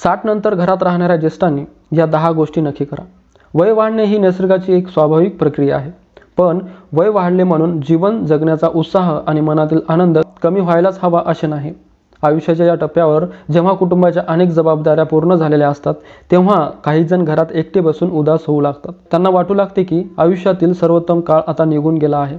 60 नंतर घरात राहणाऱ्या ज्येष्ठांनी या 10 गोष्टी नक्की करा. वय वाढणे ही निसर्गाची एक स्वाभाविक प्रक्रिया आहे. पण वय वाढले म्हणून जीवन जगण्याचा उत्साह आणि मनातील आनंद कमी व्हायलाच हवा असे नाही. आयुष्याच्या या टप्प्यावर जेव्हा कुटुंबाच्या अनेक जबाबदाऱ्या पूर्ण झालेल्या असतात, तेव्हा काही जण घरात एकटे बसून उदास होऊ लागतात. त्यांना वाटू लागते की आयुष्यातील सर्वोत्तम काळ आता निघून गेला आहे.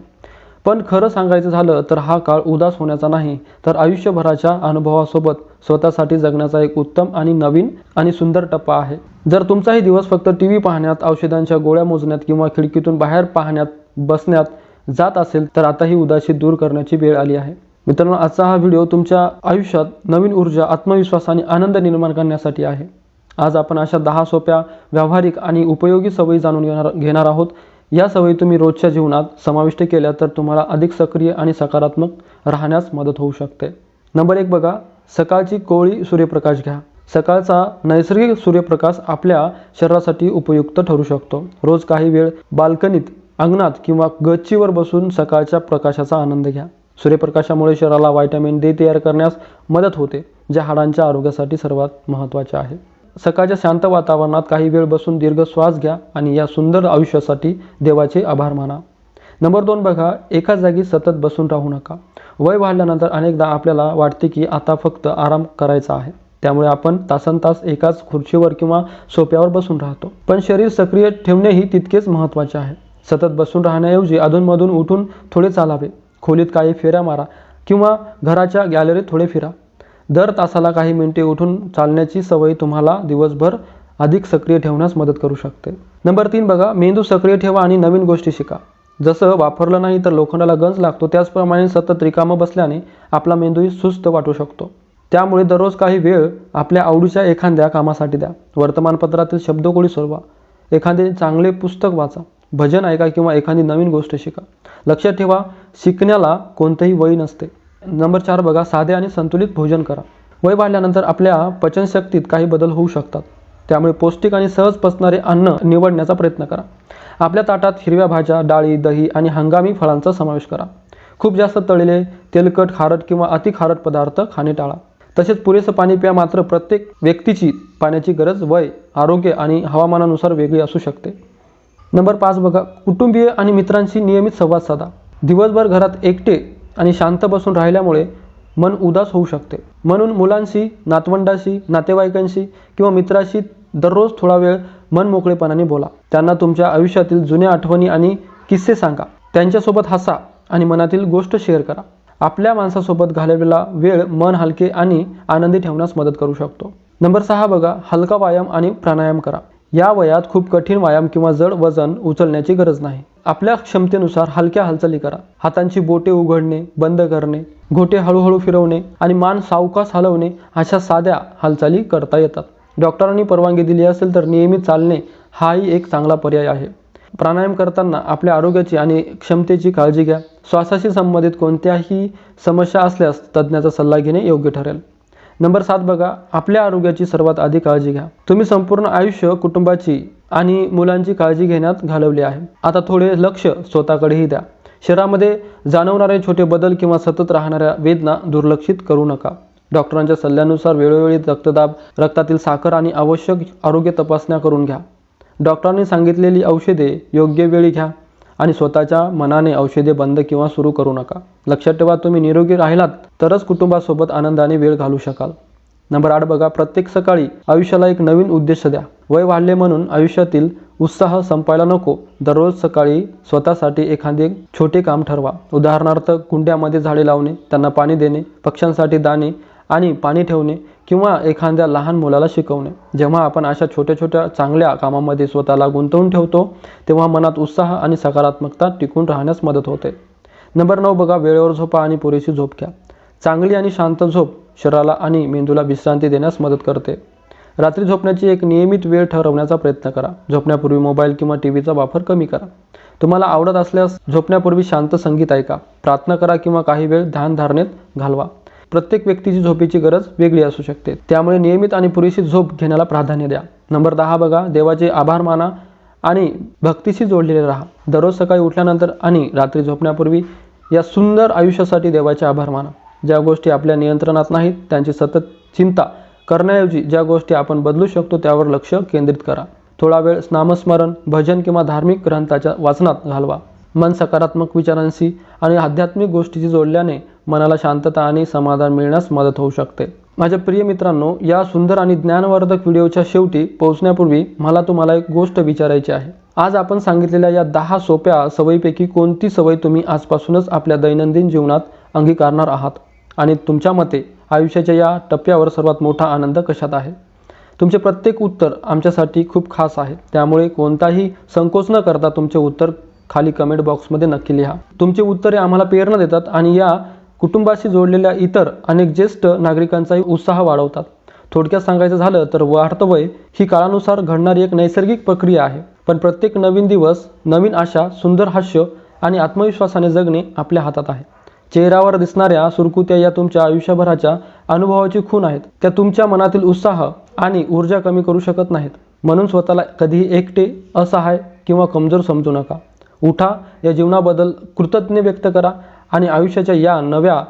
पण खरं सांगायचं झालं तर हा काळ उदास होण्याचा नाही, तर आयुष्यभराच्या अनुभवासोबत स्वतःसाठी जगण्याचा एक उत्तम आणि नवीन आणि सुंदर टप्पा आहे. जर तुमचाही दिवस फक्त टीव्ही पाहण्यात, औषधांच्या गोळ्या मोजण्यात किंवा खिडकीतून बाहेर पाहण्यात बसण्यात जात असेल, तर आता ही उदासी दूर करण्याची वेळ आली आहे. मित्रांनो, आजचा हा व्हिडिओ तुमच्या आयुष्यात नवीन ऊर्जा, आत्मविश्वास आणि आनंद निर्माण करण्यासाठी आहे. आज आपण अशा 10 सोप्या, व्यावहारिक आणि उपयोगी सवयी जाणून घेणार आहोत. या सवयी तुम्ही रोजच्या जीवनात समाविष्ट केल्या तर तुम्हाला अधिक सक्रिय आणि सकारात्मक राहण्यास मदत होऊ शकते. नंबर 1 बघा, सकाळची कोवळी सूर्यप्रकाश घ्या. सकाळचा नैसर्गिक सूर्यप्रकाश आपल्या शरीरासाठी उपयुक्त ठरू शकतो. रोज काही वेळ बाल्कनीत, अंगणात किंवा गच्चीवर बसून सकाळच्या प्रकाशाचा आनंद घ्या. सूर्यप्रकाशामुळे शरीराला व्हिटॅमिन डी तयार करण्यास मदत होते, जे हाडांच्या आरोग्यासाठी सर्वात महत्त्वाचे आहे. सकाळच्या शांत वातावरणात काही वेळ बसून दीर्घ श्वास घ्या आणि या सुंदर आयुष्यासाठी देवाचे आभार माना. नंबर 2 बघा, एका जागी सतत बसून राहू नका. वय वाढल्यानंतर अनेकदा आपल्याला वाटते की आता फक्त आराम करायचा आहे. त्यामुळे आपण तासनतास एकाच खुर्चीवर किंवा सोफ्यावर बसून राहतो. पण शरीर सक्रिय ठेवणेही तितकेच महत्त्वाचे आहे. सतत बसून राहण्याऐवजी अधूनमधून उठून थोडे चालावे, खोलीत काही फेऱ्या मारा किंवा घराच्या गॅलरीत थोडे फिरा. दर तासाला काही मिनिटे उठून चालण्याची सवय तुम्हाला दिवसभर अधिक सक्रिय ठेवण्यास मदत करू शकते. नंबर 3 बघा, मेंदू सक्रिय ठेवा आणि नवीन गोष्टी शिका. जसं वापरलं नाही तर लोखंडाला गंज लागतो, त्याचप्रमाणे सतत रिकामं बसल्याने आपला मेंदूही सुस्त वाटू शकतो. त्यामुळे दररोज काही वेळ आपल्या आवडीच्या एखाद्या कामासाठी द्या. वर्तमानपत्रातील शब्दकोळी सोडवा, एखादे चांगले पुस्तक वाचा, भजन ऐका किंवा एखादी नवीन गोष्ट शिका. लक्षात ठेवा, शिकण्याला कोणतेही वय नसते. नंबर 4 बघा, साधे आणि संतुलित भोजन करा. वय वाढल्यानंतर आपल्या पचनशक्तीत काही बदल होऊ शकतात. त्यामुळे पौष्टिक आणि सहज पचणारे अन्न निवडण्याचा प्रयत्न करा. आपल्या ताटात हिरव्या भाज्या, डाळी, दही आणि हंगामी फळांचा समावेश करा. खूप जास्त तळलेले, तेलकट, खारट किंवा अति खारट पदार्थ खाणे टाळा. तसेच पुरेसं पाणी प्या. मात्र प्रत्येक व्यक्तीची पाण्याची गरज वय, आरोग्य आणि हवामानानुसार वेगळी असू शकते. नंबर 5 बघा, कुटुंबीय आणि मित्रांशी नियमित संवाद साधा. दिवसभर घरात एकटे आणि शांत बसून राहिल्यामुळे मन उदास होऊ शकते. म्हणून मुलांशी, नातवंडाशी, नातेवाईकांशी किंवा मित्राशी दररोज थोडा वेळ मन मोकळेपणाने बोला. त्यांना तुमच्या आयुष्यातील जुन्या आठवणी आणि किस्से सांगा. त्यांच्यासोबत हसा आणि मनातील गोष्ट शेअर करा. आपल्या माणसासोबत घालवलेला वेळ मन हलके आणि आनंदी ठेवण्यास मदत करू शकतो. नंबर 6 बघा, हलका व्यायाम आणि प्राणायाम करा. या वयात खूप कठीण व्यायाम किंवा जड वजन उचलण्याची गरज नाही. आपल्या क्षमतेनुसार हलक्या हालचाली करा. हातांची बोटे उघडणे, बंद करणे, घोटे हळूहळू फिरवणे आणि मान सावकाश हलवणे अशा साध्या हालचाली करता येतात. डॉक्टरांनी परवानगी दिली असेल तर नियमित चालणे हाही एक चांगला पर्याय आहे. प्राणायाम करताना आपल्या आरोग्याची आणि क्षमतेची काळजी घ्या. श्वासाशी संबंधित कोणत्याही समस्या असल्यास तज्ज्ञाचा सल्ला घेणे योग्य ठरेल. नंबर 7 बघा, आपल्या आरोग्याची सर्वात आधी काळजी घ्या. तुम्ही संपूर्ण आयुष्य कुटुंबाची आणि मुलांची काळजी घेण्यात घालवले आहे. आता थोडे लक्ष स्वतःकडेही द्या. शरीरामध्ये जाणवणारे छोटे बदल किंवा सतत राहणाऱ्या वेदना दुर्लक्षित करू नका. डॉक्टरांच्या सल्ल्यानुसार वेळोवेळी रक्तदाब, रक्तातील साखर आणि आवश्यक आरोग्य तपासण्या करून घ्या. डॉक्टरांनी सांगितलेली औषधे योग्य वेळी घ्या आणि स्वतःच्या मनाने औषधे बंद किंवा सुरू करू नका. लक्षात ठेवा, तुम्ही निरोगी राहिलात तरच कुटुंबासोबत आनंदाने वेळ घालवू शकाल. नंबर 8 बघा, प्रत्येक सकाळी आयुष्याला एक नवीन उद्देश द्या. वय वाढले म्हणून आयुष्यातील उत्साह संपायला नको. दररोज सकाळी स्वतःसाठी एखादे छोटे काम ठरवा. उदाहरणार्थ, कुंड्यामध्ये झाडे लावणे, त्यांना पाणी देणे, पक्ष्यांसाठी दाणे आणि पाणी ठेवणे किंवा एखाद्या लहान मुलाला शिकवणे. जेव्हा आपण अशा छोट्या छोट्या चांगल्या कामामध्ये स्वतःला गुंतवून ठेवतो, तेव्हा मनात उत्साह आणि सकारात्मकता टिकून राहण्यास मदत होते. नंबर 9 बघा, वेळेवर झोपा आणि पुरेशी झोप घ्या. चांगली आणि शांत झोप शरीराला आणि मेंदूला विश्रांती देण्यास मदत करते. रात्री झोपण्याची एक नियमित वेळ ठरवण्याचा प्रयत्न करा. झोपण्यापूर्वी मोबाईल किंवा टीव्हीचा वापर कमी करा. तुम्हाला आवडत असल्यास झोपण्यापूर्वी शांत संगीत ऐका, प्रार्थना करा किंवा काही वेळ ध्यानधारणेत घालवा. प्रत्येक व्यक्तीची झोपेची गरज वेगळी असू शकते, त्यामुळे नियमित आणि पुरेशी झोप घेण्याला प्राधान्य द्या. नंबर 10 बघा, देवाचे आभार माना आणि भक्तीशी जोडलेले राहा. दररोज सकाळी उठल्यानंतर आणि रात्री झोपण्यापूर्वी या सुंदर आयुष्यासाठी देवाचे आभार माना. ज्या गोष्टी आपल्या नियंत्रणात नाहीत त्यांची सतत चिंता करण्याऐवजी ज्या गोष्टी आपण बदलू शकतो त्यावर लक्ष केंद्रित करा. थोडा वेळ नामस्मरण, भजन किंवा धार्मिक ग्रंथाच्या वाचनात घालवा. मन सकारात्मक विचारांशी आणि आध्यात्मिक गोष्टींशी जोडल्याने मनाला शांतता आणि समाधान मिळण्यास मदत होऊ शकते. माझ्या प्रिय मित्रांनो, या सुंदर आणि ज्ञानवर्धक व्हिडिओच्या शेवटी पोहोचण्यापूर्वी मला तुम्हाला एक गोष्ट विचारायची आहे. आज आपण सांगितलेल्या या 10 सोप्या सवयीपैकी कोणती सवय तुम्ही आजपासूनच आपल्या दैनंदिन जीवनात अंगीकारणार आहात? आणि तुमच्या मते आयुष्याच्या या टप्प्यावर सर्वात मोठा आनंद कशात आहे? तुमचे प्रत्येक उत्तर आमच्यासाठी खूप खास आहे. त्यामुळे कोणताही संकोच न करता तुमचे उत्तर खाली कमेंट बॉक्समध्ये नक्की लिहा. तुमची उत्तरे आम्हाला प्रेरणा देतात आणि या कुटुंबाशी जोडलेल्या इतर अनेक ज्येष्ठ नागरिकांचाही उत्साह वाढवतात. थोडक्यात सांगायचं झालं तर वाढतं वय ही काळानुसार घडणारी एक नैसर्गिक प्रक्रिया आहे. पण प्रत्येक नवीन दिवस, नवीन आशा, सुंदर हास्य आणि आत्मविश्वासाने जगणे आपल्या हातात आहे. चेहऱ्यावर दिसणाऱ्या सुरकुत्या या तुमच्या आयुष्यभराच्या अनुभवाची खूण आहेत. त्या तुमच्या मनातील उत्साह आणि ऊर्जा कमी करू शकत नाहीत. म्हणून स्वतःला कधीही एकटे, असहाय किंवा कमजोर समजू नका. उठा, या जीवनाबद्दल कृतज्ञ व्यक्त करा आणि आयुष्याच्या या नव्या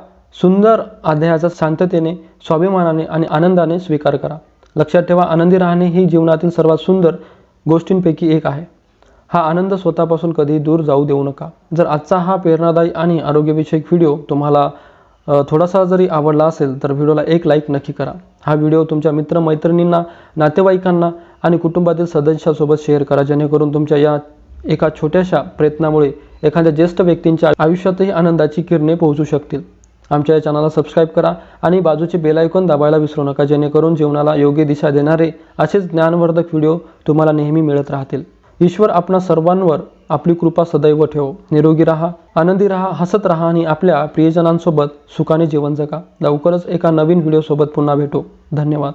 सुंदर अध्यायाचा शांततेने, स्वाभिमानाने आणि आनंदाने स्वीकार करा. लक्षात ठेवा, आनंदी राहणे ही जीवनातील सर्वात सुंदर गोष्टींपैकी एक आहे. हा आनंद स्वतःपासून कधीही दूर जाऊ देऊ नका. जर आजचा हा प्रेरणादायी आणि आरोग्यविषयक व्हिडिओ तुम्हाला थोडासा जरी आवडला असेल तर व्हिडिओला एक लाईक नक्की करा. हा व्हिडिओ तुमच्या मित्रमैत्रिणींना, नातेवाईकांना आणि कुटुंबातील सदस्यांसोबत शेअर करा, जेणेकरून तुमच्या या एका छोट्याशा प्रयत्नामुळे एखाद्या ज्येष्ठ व्यक्तींच्या आयुष्यातही आनंदाची किरणे पोहोचू शकतील. आमच्या या चॅनलला सबस्क्राईब करा आणि बाजूचे बेल आयकॉन दाबायला विसरू नका, जेणेकरून जीवनाला योग्य दिशा देणारे असेच ज्ञानवर्धक व्हिडिओ तुम्हाला नेहमी मिळत राहतील. ईश्वर आपणा सर्वांवर आपली कृपा सदैव ठेवो. निरोगी राहा, आनंदी राहा, हसत राहा आणि आपल्या प्रियजनांसोबत सुखाने जीवन जगा. लवकरच एका नवीन व्हिडिओसोबत पुन्हा भेटू. धन्यवाद.